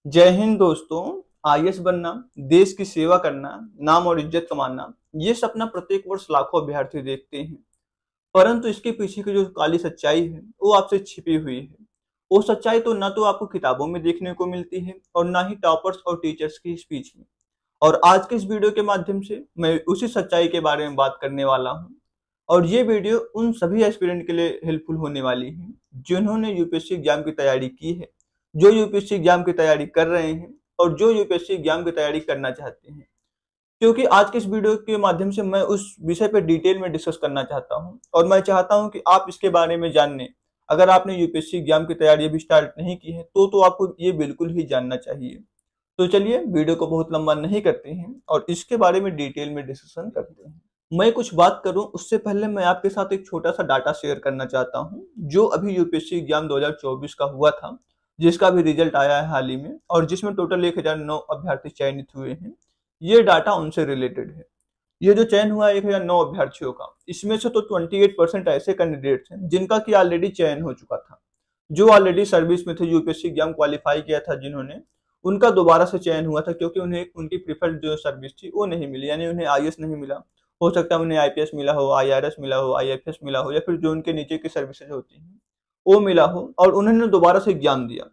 जय हिंद दोस्तों। आईएएस बनना, देश की सेवा करना, नाम और इज्जत कमाना, ये सपना प्रत्येक वर्ष लाखों अभ्यर्थी देखते हैं। परंतु इसके पीछे की जो काली सच्चाई है वो आपसे छिपी हुई है। वो सच्चाई तो ना तो आपको किताबों में देखने को मिलती है और ना ही टॉपर्स और टीचर्स की स्पीच में। और आज के इस वीडियो के माध्यम से मैं उसी सच्चाई के बारे में बात करने वाला हूँ। और ये वीडियो उन सभी एस्पिरेंट के लिए हेल्पफुल होने वाली है जिन्होंने यूपीएससी एग्जाम की तैयारी की है, जो यूपीएससी एग्जाम की तैयारी कर रहे हैं और जो यूपीएससी एग्जाम की तैयारी करना चाहते हैं। क्योंकि आज के इस वीडियो के माध्यम से मैं उस विषय पर डिटेल में डिस्कस करना चाहता हूं और मैं चाहता हूं कि आप इसके बारे में जानने। अगर आपने यूपीएससी एग्जाम की तैयारी अभी स्टार्ट नहीं की है तो आपको ये बिल्कुल ही जानना चाहिए। तो चलिए वीडियो को बहुत लंबा नहीं करते हैं और इसके बारे में डिटेल में डिस्कशन करते हैं। मैं कुछ बात करूं उससे पहले मैं आपके साथ एक छोटा सा डाटा शेयर करना चाहता हूं जो अभी यूपीएससी एग्जाम 2024 का हुआ था, जिसका भी रिजल्ट आया है हाल ही में और जिसमें टोटल 1009 अभ्यर्थी चयनित हुए हैं। ये डाटा उनसे रिलेटेड है। ये जो चयन हुआ 1009 अभ्यर्थियों का, इसमें से तो 28% ऐसे कैंडिडेट्स हैं जिनका कि ऑलरेडी चयन हो चुका था, जो ऑलरेडी सर्विस में थे, यूपीएससी एग्जाम क्वालिफाई किया था जिन्होंने, उनका दोबारा से चयन हुआ था क्योंकि उन्हें उनकी प्रीफर्ड जो सर्विस थी वो नहीं मिली, यानी उन्हें आईएएस नहीं मिला। हो सकता है उन्हें आईपीएस मिला हो, आईआरएस मिला हो, आईएफएस मिला हो, या फिर जो उनके नीचे की सर्विसेज होती हैं वो मिला हो और उन्होंने दोबारा से एग्जाम दिया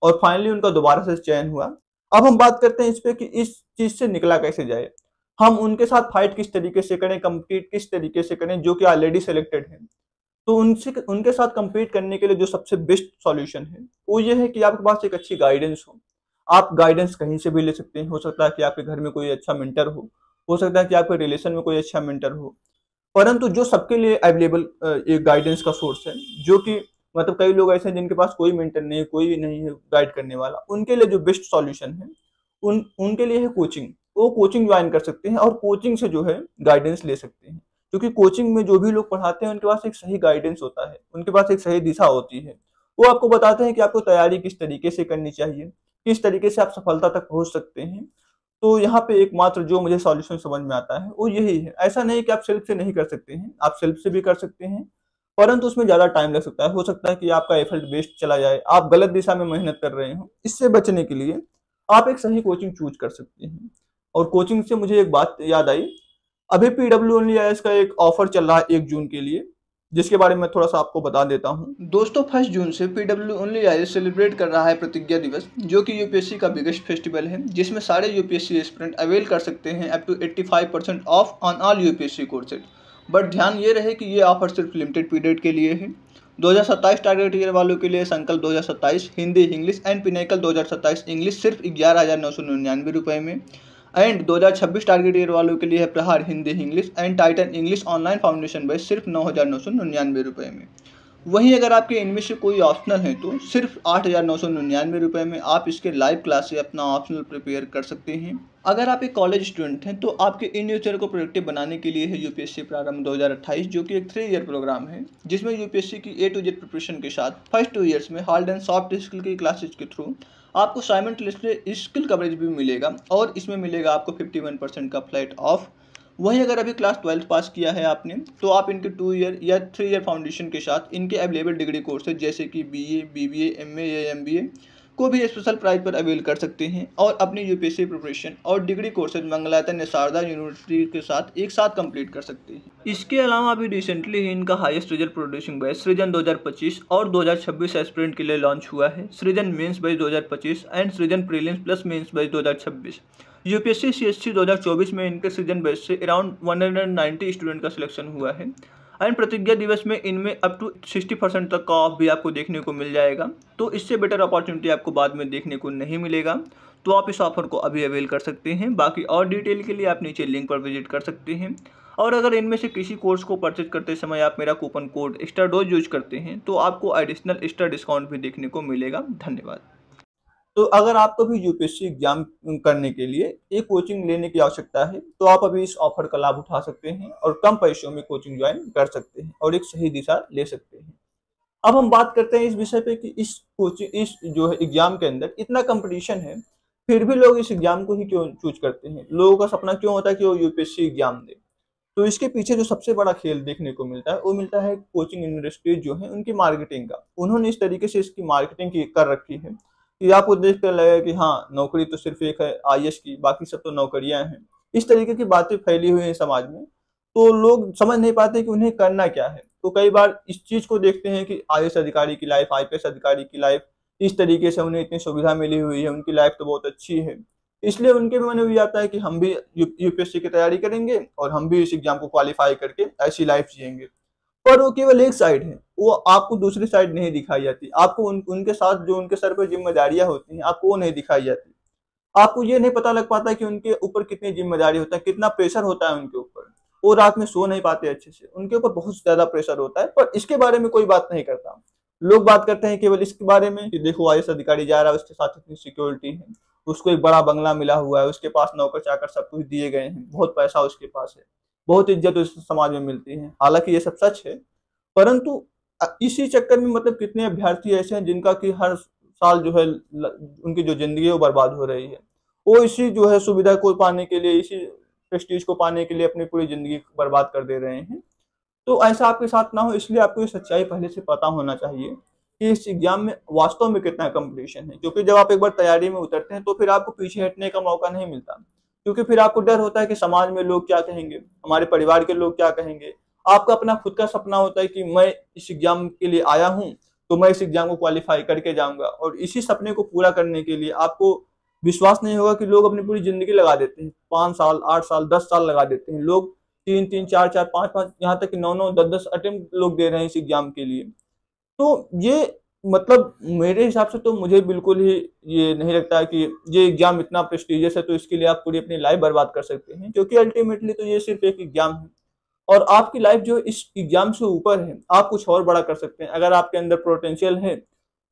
और फाइनली उनका दोबारा से चयन हुआ। अब हम बात करते हैं इस पे कि इस चीज से निकला कैसे जाए, हम उनके साथ फाइट किस तरीके से करें, compete किस तरीके से करें जो कि ऑलरेडी सेलेक्टेड है। तो उनसे उनके साथ compete करने के लिए जो सबसे बेस्ट सॉल्यूशन है वो ये है कि आपके पास एक अच्छी गाइडेंस हो। आप गाइडेंस कहीं से भी ले सकते हैं। हो सकता है कि आपके घर में कोई अच्छा मेंटर हो सकता है कि आपके रिलेशन में कोई अच्छा मेंटर हो। परंतु जो सबके लिए अवेलेबल एक गाइडेंस का सोर्स है, जो कि मतलब कई लोग ऐसे हैं जिनके पास कोई मेंटर नहीं है, कोई नहीं है गाइड करने वाला, उनके लिए जो बेस्ट सॉल्यूशन है उनके लिए है कोचिंग। वो कोचिंग ज्वाइन कर सकते हैं और कोचिंग से जो है गाइडेंस ले सकते हैं। क्योंकि कोचिंग में जो भी लोग पढ़ाते हैं उनके पास एक सही गाइडेंस होता है, उनके पास एक सही दिशा होती है। वो आपको बताते हैं कि आपको तैयारी किस तरीके से करनी चाहिए, किस तरीके से आप सफलता तक पहुंच सकते हैं। तो यहाँ पे एकमात्र जो मुझे सॉल्यूशन समझ में आता है वो यही है। ऐसा नहीं कि आप सेल्फ से नहीं कर सकते हैं, आप सेल्फ से भी कर सकते हैं, परंतु उसमें ज्यादा टाइम लग सकता है। हो सकता है कि आपका एफर्ट वेस्ट चला जाए, आप गलत दिशा में मेहनत कर रहे हो। इससे बचने के लिए आप एक सही कोचिंग चूज कर सकते हैं। और कोचिंग से मुझे एक बात याद आई, अभी पीडब्ल्यू ओनली आईएएस का एक ऑफर चल रहा है 1 जून के लिए, जिसके बारे में थोड़ा सा आपको बता देता हूँ। दोस्तों, 1 जून से पीडब्ल्यू ओनली आईएएस सेलिब्रेट कर रहा है प्रतिज्ञा दिवस, जो कि यूपीएससी का बिगेस्ट फेस्टिवल है, जिसमें सारे यूपीएससी एस्पिरेंट अवेल कर सकते हैं up to 85% off on all UPSC courses. But ध्यान ये रहे कि ये ऑफर सिर्फ लिमिटेड पीरियड के लिए है। 2027 टारगेट ईयर वालों के लिए संकल्प 2027 Hindi English and pinnacle 2027 English सिर्फ 11,999 में, एंड 2026 टारगेट ईयर वालों के लिए है प्रहार Hindi English and Titan English online foundation batch सिर्फ 9,999 में। वहीं अगर आपके इनमें से कोई ऑप्शनल है तो सिर्फ 8,999 में आप इसके लाइव क्लास से अपना ऑप्शनल प्रिपेयर कर सकते हैं। अगर आप एक कॉलेज स्टूडेंट हैं तो आपके इन फ्यूचर को प्रोडक्टिव बनाने के लिए है यूपीएससी प्रारंभ 2028, जो कि एक 3 ईयर प्रोग्राम है, जिसमें यूपीएससी की A to Z प्रिपरेशन के साथ फर्स्ट 2 ईयर्स में हार्ड एंड सॉफ्ट स्किल की क्लासेज के थ्रू आपको साइमल्टेनियसली स्किल कवरेज भी मिलेगा और इसमें मिलेगा आपको 51% का फ्लैट ऑफ। वहीं अगर अभी क्लास 12 पास किया है आपने तो आप इनके 2 ईयर या 3 ईयर फाउंडेशन के साथ इनके अवेलेबल डिग्री कोर्सेज जैसे कि बीए, बीबीए, एमए या एमबीए को भी स्पेशल प्राइस पर अवेल कर सकते हैं और अपनी यूपीएससी प्रिपरेशन और डिग्री कोर्सेज मंगलायतन या शारदा यूनिवर्सिटी के साथ एक साथ कंप्लीट कर सकते हैं। इसके अलावा अभी रिसेंटली ही इनका हाईएस्ट रिजल्ट प्रोड्यूसिंग बैच सृजन 2025 और 2026 एस्पिरेंट के लिए लॉन्च हुआ है। Srijan mains batch 2025 and Srijan prelims plus mains batch 2026। UPSC CSE 2024 में इनके सृजन बैच से अराउंड 190 स्टूडेंट का सिलेक्शन हुआ है एंड प्रतिज्ञा दिवस में इनमें अप टू 60% तक का ऑफ भी आपको देखने को मिल जाएगा। तो इससे बेटर अपॉर्चुनिटी आपको बाद में देखने को नहीं मिलेगा, तो आप इस ऑफर को अभी अवेल कर सकते हैं। बाकी और डिटेल के लिए आप नीचे लिंक पर विजिट कर सकते हैं। और अगर इनमें से किसी कोर्स को परचेज करते समय आप मेरा coupon code extra dose use करते हैं तो आपको एडिशनल एक्स्ट्रा डिस्काउंट भी देखने को मिलेगा। धन्यवाद। तो अगर आपको भी यूपीएससी एग्जाम करने के लिए एक कोचिंग लेने की आवश्यकता है तो आप अभी इस ऑफर का लाभ उठा सकते हैं और कम पैसों में कोचिंग ज्वाइन कर सकते हैं और एक सही दिशा ले सकते हैं। अब हम बात करते हैं इस विषय पे कि इस कोचिंग, इस जो है एग्जाम के अंदर इतना कंपटीशन है, फिर भी लोग इस एग्जाम को ही क्यों चूज करते हैं। लोगों का सपना क्यों होता है कि वो यूपीएससी एग्जाम दे। तो इसके पीछे जो सबसे बड़ा खेल देखने को मिलता है वो मिलता है कोचिंग यूनिवर्सिटी जो है उनकी मार्केटिंग का। उन्होंने इस तरीके से इसकी मार्केटिंग कर रखी है कि आपको देख कर लगेगा कि हाँ, नौकरी तो सिर्फ एक है आईएएस की, बाकी सब तो नौकरियां हैं। इस तरीके की बातें फैली हुई हैं समाज में, तो लोग समझ नहीं पाते कि उन्हें करना क्या है। तो कई बार इस चीज को देखते हैं कि आईएएस अधिकारी की लाइफ, आईपीएस अधिकारी की लाइफ इस तरीके से उन्हें इतनी सुविधा मिली हुई है, उनकी लाइफ तो बहुत अच्छी है, इसलिए उनके मन में भी आता है कि हम भी यूपीएससी की तैयारी करेंगे और हम भी इस एग्जाम को क्वालिफाई करके ऐसी लाइफ जिएंगे। पर वो केवल एक साइड है, वो आपको दूसरी साइड नहीं दिखाई जाती। आपको उनके साथ जो उनके सर पर जिम्मेदारियां होती हैं, आपको वो नहीं दिखाई जाती। आपको ये नहीं पता लग पाता कि उनके ऊपर कितनी जिम्मेदारी होता है, कितना प्रेशर होता है उनके ऊपर। वो रात में सो नहीं पाते अच्छे से, उनके ऊपर बहुत ज्यादा प्रेशर होता है, पर इसके बारे में कोई बात नहीं करता। लोग बात करते हैं केवल इसके बारे में कि देखो आईएएस अधिकारी जा रहा है, उसके साथ इतनी सिक्योरिटी है, उसको एक बड़ा बंगला मिला हुआ है, उसके पास नौकर चाकर सब कुछ दिए गए हैं, बहुत पैसा उसके पास है, बहुत इज्जत उस समाज में मिलती है। हालांकि ये सब सच है, परंतु इसी चक्कर में मतलब कितने अभ्यर्थी ऐसे हैं जिनका कि हर साल जो है उनकी जो जिंदगी है वो बर्बाद हो रही है। वो इसी जो है सुविधा को पाने के लिए, इसी प्रेस्टीज को पाने के लिए अपनी पूरी जिंदगी बर्बाद कर दे रहे हैं। तो ऐसा आपके साथ ना हो, इसलिए आपको ये सच्चाई पहले से पता होना चाहिए कि इस एग्जाम में वास्तव में कितना कंपटीशन है। क्योंकि जब आप एक बार तैयारी में उतरते हैं तो फिर आपको पीछे हटने का मौका नहीं मिलता, क्योंकि फिर आपको डर होता है कि समाज में लोग क्या कहेंगे, हमारे परिवार के लोग क्या कहेंगे। आपका अपना खुद का सपना होता है कि मैं इस एग्जाम के लिए आया हूँ, तो मैं इस एग्जाम को क्वालिफाई करके जाऊंगा। और इसी सपने को पूरा करने के लिए आपको विश्वास नहीं होगा कि लोग अपनी पूरी जिंदगी लगा देते हैं, 5 साल, 8 साल, 10 साल लगा देते हैं लोग, 3-3, 4-4, 5-5, यहाँ तक कि 9-9, 10-10 अटेम्प्ट लोग दे रहे हैं इस एग्जाम के लिए। तो ये मतलब मेरे हिसाब से तो मुझे बिल्कुल ही ये नहीं लगता है कि ये एग्जाम इतना प्रेस्टिजियस है तो इसके लिए आप पूरी अपनी लाइफ बर्बाद कर सकते हैं, क्योंकि अल्टीमेटली तो ये सिर्फ एक एग्जाम है। और आपकी लाइफ जो इस एग्जाम से ऊपर है, आप कुछ और बड़ा कर सकते हैं। अगर आपके अंदर पोटेंशियल है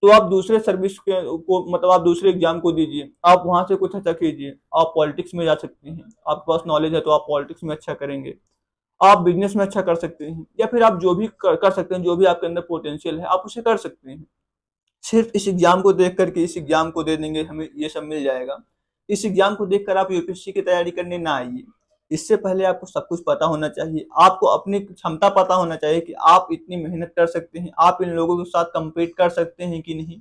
तो आप दूसरे सर्विस के को मतलब आप दूसरे एग्जाम को दीजिए, आप वहां से कुछ अच्छा कीजिए। आप पॉलिटिक्स में जा सकते हैं, आपके पास नॉलेज है तो आप पॉलिटिक्स में अच्छा करेंगे, आप बिजनेस में अच्छा कर सकते हैं, या फिर आप जो भी कर सकते हैं, जो भी आपके अंदर पोटेंशियल है आप उसे कर सकते हैं। सिर्फ इस एग्जाम को देख करके इस एग्जाम को दे देंगे हमें ये सब मिल जाएगा, इस एग्जाम को देखकर आप यूपीएससी की तैयारी करने ना आइए। इससे पहले आपको सब कुछ पता होना चाहिए, आपको अपनी क्षमता पता होना चाहिए कि आप इतनी मेहनत कर सकते हैं, आप इन लोगों के साथ compete कर सकते हैं कि नहीं।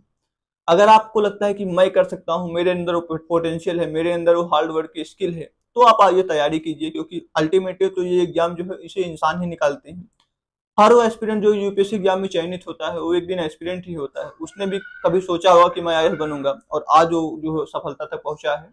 अगर आपको लगता है कि मैं कर सकता हूँ, मेरे अंदर वो पोटेंशियल है, मेरे अंदर वो हार्ड वर्क की स्किल है, तो आप आइए तैयारी कीजिए। क्योंकि अल्टीमेटली तो ये एग्जाम जो है इसे इंसान ही निकालते हैं। हर वो एस्पिरेंट जो यूपीएससी एग्जाम में चयनित होता है वो एक दिन एस्पिरेंट ही होता है। उसने भी कभी सोचा होगा कि मैं आईएएस बनूंगा, और आज वो जो सफलता तक पहुंचा है।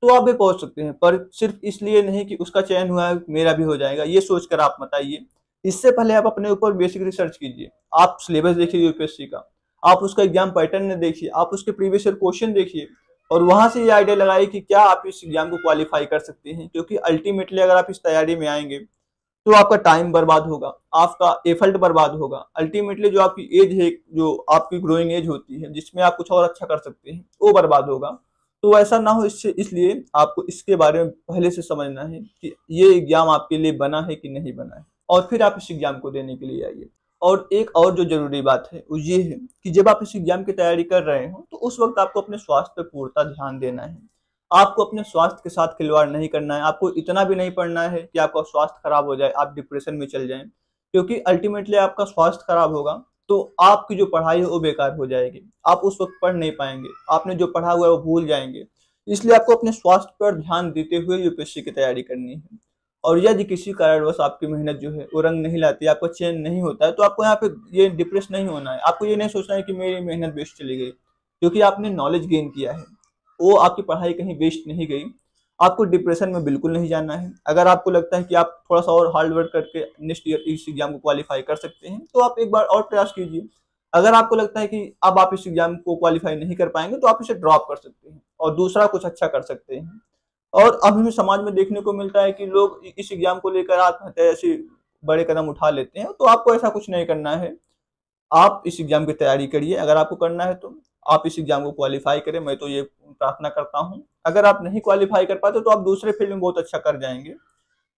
तो आप भी पहुंच सकते हैं, पर सिर्फ इसलिए नहीं कि उसका चयन हुआ है मेरा भी हो जाएगा, ये सोचकर आप मत आइए। इससे पहले आप अपने ऊपर बेसिक रिसर्च कीजिए, आप सिलेबस देखिए यूपीएससी का, आप उसका एग्जाम पैटर्न देखिए, आप उसके प्रीवियस ईयर क्वेश्चन देखिए, और वहां से ये आइडिया लगाइए कि क्या आप इस एग्जाम को क्वालिफाई कर सकते हैं। क्योंकि अल्टीमेटली अगर आप इस तैयारी में आएंगे तो आपका टाइम बर्बाद होगा, आपका एफर्ट बर्बाद होगा। अल्टीमेटली जो आपकी एज है, जो आपकी ग्रोइंग एज होती है जिसमें आप कुछ और अच्छा कर सकते हैं, वो बर्बाद होगा। तो ऐसा ना हो, इससे इसलिए आपको इसके बारे में पहले से समझना है कि ये एग्जाम आपके लिए बना है कि नहीं बना है, और फिर आप इस एग्जाम को देने के लिए आइए। और एक और जो जरूरी बात है वो ये है कि जब आप इस एग्जाम की तैयारी कर रहे हो तो उस वक्त आपको अपने स्वास्थ्य पर पूर्णतः ध्यान देना है। आपको अपने स्वास्थ्य के साथ खिलवाड़ नहीं करना है, आपको इतना भी नहीं पढ़ना है कि आपका स्वास्थ्य खराब हो जाए, आप डिप्रेशन में चल जाएं। क्योंकि अल्टीमेटली आपका स्वास्थ्य खराब होगा तो आपकी जो पढ़ाई है वो बेकार हो जाएगी, आप उस वक्त पढ़ नहीं पाएंगे, आपने जो पढ़ा हुआ है वो भूल जाएंगे। इसलिए आपको अपने स्वास्थ्य पर ध्यान देते हुए यूपीएससी की तैयारी करनी है। और यदि किसी कारणवश आपकी मेहनत जो है वो रंग नहीं लाती, आपका चयन नहीं होता है, तो आपको यहाँ पे ये डिप्रेस नहीं होना है। आपको ये नहीं सोचना है कि मेरी मेहनत वेस्ट चली गई, क्योंकि आपने नॉलेज गेन किया है, वो आपकी पढ़ाई कहीं वेस्ट नहीं गई। आपको डिप्रेशन में बिल्कुल नहीं जाना है। अगर आपको लगता है कि आप थोड़ा सा और हार्ड वर्क करके नेक्स्ट ईयर इस एग्जाम को क्वालिफाई कर सकते हैं, तो आप एक बार और प्रयास कीजिए। अगर आपको लगता है कि अब आप इस एग्जाम को क्वालिफाई नहीं कर पाएंगे, तो आप इसे ड्रॉप कर सकते हैं और दूसरा कुछ अच्छा कर सकते हैं। और अभी भी समाज में देखने को मिलता है कि लोग इस एग्जाम को लेकर आत्महत्या ऐसे बड़े कदम उठा लेते हैं, तो आपको ऐसा कुछ नहीं करना है। आप इस एग्जाम की तैयारी करिए, अगर आपको करना है तो आप इस एग्जाम को क्वालिफाई करें, मैं तो ये प्रार्थना करता हूँ। अगर आप नहीं क्वालिफाई कर पाते तो आप दूसरे फील्ड में बहुत अच्छा कर जाएंगे,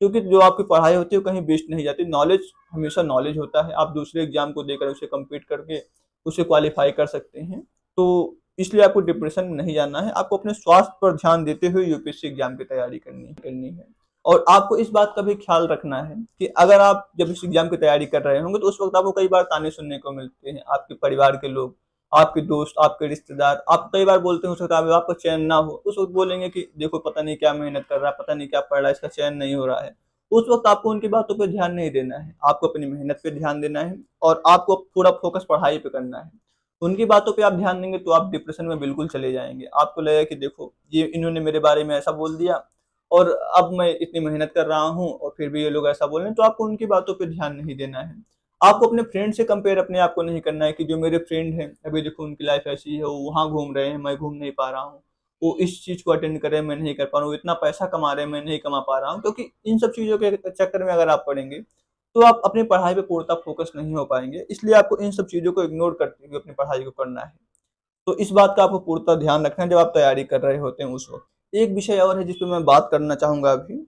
क्योंकि जो आपकी पढ़ाई होती है वो कहीं वेस्ट नहीं जाती। नॉलेज हमेशा नॉलेज होता है, आप दूसरे एग्जाम को देकर उसे कम्पीट करके उसे क्वालिफाई कर सकते हैं। तो इसलिए आपको डिप्रेशन में नहीं जाना है, आपको अपने स्वास्थ्य पर ध्यान देते हुए यूपीएससी एग्जाम की तैयारी करनी है। और आपको इस बात का भी ख्याल रखना है कि अगर आप जब इस एग्जाम की तैयारी कर रहे होंगे तो उस वक्त आपको कई बार ताने सुनने को मिलते हैं, आपके परिवार के लोग आपके दोस्त, आपके रिश्तेदार, आप कई बार बोलते हो सकता है आपका चयन ना हो, उस वक्त बोलेंगे कि देखो पता नहीं क्या मेहनत कर रहा है, पता नहीं क्या पढ़ रहा है, इसका चयन नहीं हो रहा है। उस वक्त आपको उनकी बातों पर ध्यान नहीं देना है, आपको अपनी मेहनत पे ध्यान देना है और आपको पूरा फोकस पढ़ाई पे करना है। उनकी बातों पे आप ध्यान देंगे तो आप डिप्रेशन में बिल्कुल चले जाएंगे। आपको लगेगा कि देखो ये इन्होंने मेरे बारे में ऐसा बोल दिया और अब मैं इतनी मेहनत कर रहा हूँ और फिर भी ये लोग ऐसा बोल रहे हैं, तो आपको उनकी बातों पे ध्यान नहीं देना है। आपको अपने फ्रेंड से कंपेयर अपने आप को नहीं करना है कि जो मेरे फ्रेंड हैं अभी देखो उनकी लाइफ ऐसी है, वो वहाँ घूम रहे हैं, मैं घूम नहीं पा रहा हूँ, वो इस चीज को अटेंड कर रहे हैं, मैं नहीं कर पा रहा हूँ, इतना पैसा कमा रहे हैं, मैं नहीं कमा पा रहा हूँ। क्योंकि इन सब चीजों के चक्कर में अगर आप पढ़ेंगे तो आप अपनी पढ़ाई पे पूर्णतः फोकस नहीं हो पाएंगे। इसलिए आपको इन सब चीजों को इग्नोर करते हुए अपनी पढ़ाई को करना है। तो इस बात का आपको पूर्णतः ध्यान रखना है जब आप तैयारी कर रहे होते हैं उस वक्त। एक विषय और है जिस पे मैं बात करना चाहूंगा अभी।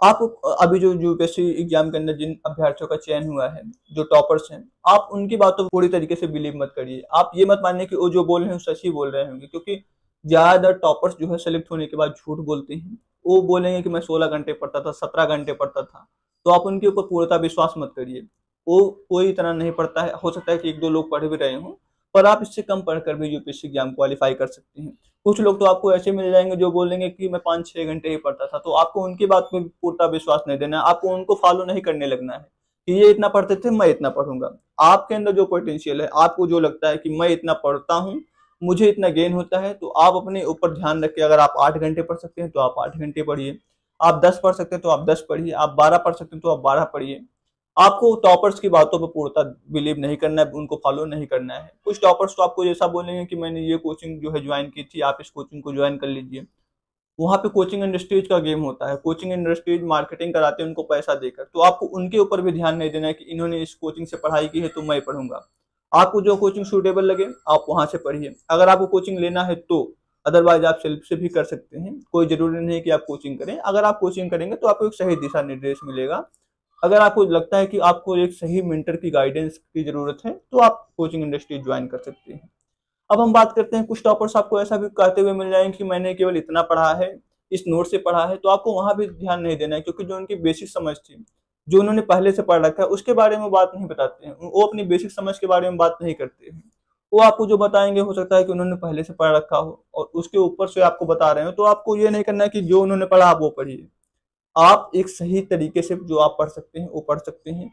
आप अभी जो यूपीएससी एग्जाम के अंदर जिन अभ्यर्थियों का चयन हुआ है, जो टॉपर्स हैं, आप उनकी बातों को पूरी तरीके से बिलीव मत करिए। आप ये मत मानिए कि वो जो बोल रहे हैं सच ही बोल रहे होंगे, क्योंकि ज्यादातर टॉपर्स जो है सेलेक्ट होने के बाद झूठ बोलते हैं। वो बोलेंगे कि मैं 16 घंटे पढ़ता था, 17 घंटे पढ़ता था। तो आप उनके ऊपर पूर्णतः विश्वास मत करिए। वो कोई इतना नहीं पढ़ता है, हो सकता है कि एक दो लोग पढ़ भी रहे हों, पर आप इससे कम पढ़कर भी यूपीएससी एग्जाम क्वालिफाई कर सकते हैं। कुछ लोग तो आपको ऐसे मिल जाएंगे जो बोलेंगे कि मैं 5-6 घंटे ही पढ़ता था। तो आपको उनकी बात में पूरा विश्वास नहीं देना है, आपको उनको फॉलो नहीं करने लगना है कि ये इतना पढ़ते थे मैं इतना पढ़ूंगा। आपके अंदर जो पोटेंशियल है, आपको जो लगता है कि मैं इतना पढ़ता हूँ, मुझे इतना गेन होता है, तो आप अपने ऊपर ध्यान रख के अगर आप 8 घंटे पढ़ सकते हैं तो आप 8 घंटे पढ़िए, आप 10 पढ़ सकते हैं तो आप 10 पढ़िए, आप 12 पढ़ सकते हैं तो आप 12 पढ़िए। आपको टॉपर्स की बातों पर पूर्णतः बिलीव नहीं करना है, उनको फॉलो नहीं करना है। कुछ टॉपर्स तो आपको जैसा बोलेंगे कि मैंने ये कोचिंग जो है ज्वाइन की थी, आप इस कोचिंग को ज्वाइन कर लीजिए। वहां पे कोचिंग इंडस्ट्रीज का गेम होता है, कोचिंग इंडस्ट्रीज मार्केटिंग कराते हैं उनको पैसा देकर। तो आपको उनके ऊपर भी ध्यान नहीं देना है कि इन्होंने इस कोचिंग से पढ़ाई की है तो मैं पढ़ूंगा। आपको जो कोचिंग सूटेबल लगे आप वहां से पढ़िए, अगर आपको कोचिंग लेना है तो। अदरवाइज आप सेल्फ से भी कर सकते हैं, कोई जरूरी नहीं कि आप कोचिंग करें। अगर आप कोचिंग करेंगे तो आपको एक सही दिशा निर्देश मिलेगा। अगर आपको लगता है कि आपको एक सही मेंटर की गाइडेंस की जरूरत है तो आप कोचिंग इंडस्ट्री ज्वाइन कर सकते हैं। अब हम बात करते हैं, कुछ टॉपर्स आपको ऐसा भी कहते हुए मिल जाएंगे कि मैंने केवल इतना पढ़ा है, इस नोट से पढ़ा है। तो आपको वहां भी ध्यान नहीं देना है, क्योंकि जो उनकी बेसिक समझ थी, जो उन्होंने पहले से पढ़ रखा है, उसके बारे में बात नहीं बताते हैं। वो अपनी बेसिक समझ के बारे में बात नहीं करते हैं। वो आपको जो बताएंगे हो सकता है कि उन्होंने पहले से पढ़ रखा हो और उसके ऊपर से आपको बता रहे हो। तो आपको ये नहीं करना है कि जो उन्होंने पढ़ा आप वो पढ़िए। आप एक सही तरीके से जो आप पढ़ सकते हैं वो पढ़ सकते हैं।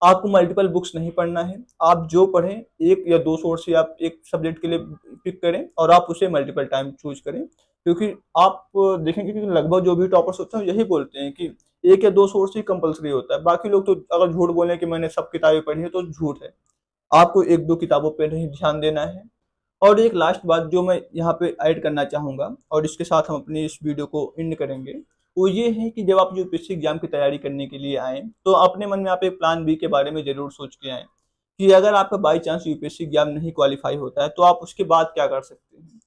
आपको मल्टीपल बुक्स नहीं पढ़ना है। आप जो पढ़ें, एक या दो सोर्स से आप एक सब्जेक्ट के लिए पिक करें और आप उसे मल्टीपल टाइम चूज करें। क्योंकि आप देखेंगे कि लगभग जो भी टॉपर्स होते हैं यही बोलते हैं कि एक या दो सोर्स ही कंपलसरी होता है। बाकी लोग तो अगर झूठ बोले कि मैंने सब किताबें पढ़ी है तो झूठ है। आपको एक दो किताबों पर नहीं ध्यान देना है। और एक लास्ट बात जो मैं यहाँ पे ऐड करना चाहूंगा और इसके साथ हम अपनी इस वीडियो को एंड करेंगे, वो ये है कि जब आप यूपीएससी एग्जाम की तैयारी करने के लिए आए तो अपने मन में आप एक प्लान बी के बारे में जरूर सोच के आए कि अगर आपका बाई चांस यूपीएससी एग्जाम नहीं क्वालिफाई होता है तो आप उसके बाद क्या कर सकते हैं।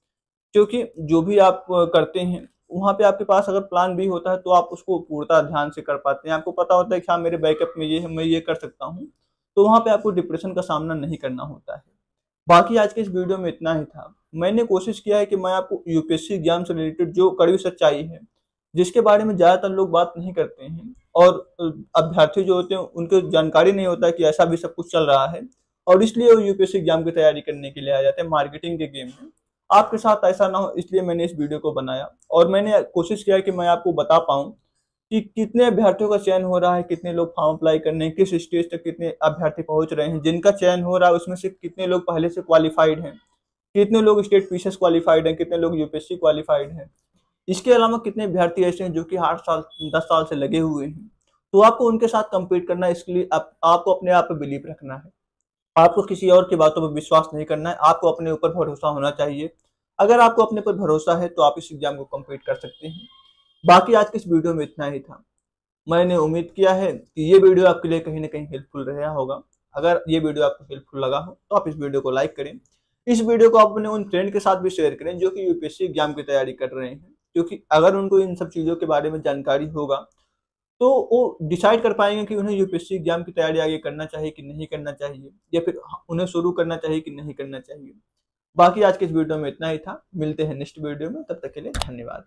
क्योंकि जो भी आप करते हैं वहां पे आपके पास अगर प्लान बी होता है तो आप उसको पूर्णतः ध्यान से कर पाते हैं। आपको पता होता है कि हाँ मेरे बैकअप में ये है, मैं ये कर सकता हूँ। तो वहां पे आपको डिप्रेशन का सामना नहीं करना होता है। बाकी आज के इस वीडियो में इतना ही था। मैंने कोशिश किया है कि मैं आपको यूपीएससी एग्जाम से रिलेटेड जो कड़वी सच्चाई है, जिसके बारे में ज्यादातर लोग बात नहीं करते हैं और अभ्यर्थी जो होते हैं उनको जानकारी नहीं होता है कि ऐसा भी सब कुछ चल रहा है, और इसलिए वो यूपीएससी एग्जाम की तैयारी करने के लिए आ जाते हैं मार्केटिंग के गेम में। आपके साथ ऐसा ना हो इसलिए मैंने इस वीडियो को बनाया और मैंने कोशिश किया कि मैं आपको बता पाऊं कि कितने अभ्यर्थियों का चयन हो रहा है, कितने लोग फॉर्म अप्लाई करने हैं, किस स्टेज तक कितने अभ्यर्थी पहुंच रहे हैं, जिनका चयन हो रहा है उसमें से कितने लोग पहले से क्वालिफाइड हैं, कितने लोग स्टेट पीसीएस क्वालिफाइड हैं, कितने लोग यूपीएससी क्वालिफाइड हैं। इसके अलावा कितने अभ्यर्थी ऐसे हैं जो कि 8 साल 10 साल से लगे हुए हैं। तो आपको उनके साथ कंपीट करना है, इसके लिए आपको अपने आप पे बिलीव रखना है। आपको किसी और की बातों पर विश्वास नहीं करना है, आपको अपने ऊपर भरोसा होना चाहिए। अगर आपको अपने पर भरोसा है तो आप इस एग्जाम को कंप्लीट कर सकते हैं। बाकी आज के इस वीडियो में इतना ही था। मैंने उम्मीद किया है कि ये वीडियो आपके लिए कहीं ना कहीं हेल्पफुल रहा होगा। अगर ये वीडियो आपको हेल्पफुल लगा हो तो आप इस वीडियो को लाइक करें। इस वीडियो को आप अपने उन फ्रेंड के साथ भी शेयर करें जो कि यूपीएससी एग्जाम की तैयारी कर रहे हैं, क्योंकि अगर उनको इन सब चीज़ों के बारे में जानकारी होगा तो वो डिसाइड कर पाएंगे कि उन्हें यूपीएससी एग्जाम की तैयारी आगे करना चाहिए कि नहीं करना चाहिए, या फिर उन्हें शुरू करना चाहिए कि नहीं करना चाहिए। बाकी आज के इस वीडियो में इतना ही था। मिलते हैं नेक्स्ट वीडियो में, तब तक के लिए धन्यवाद।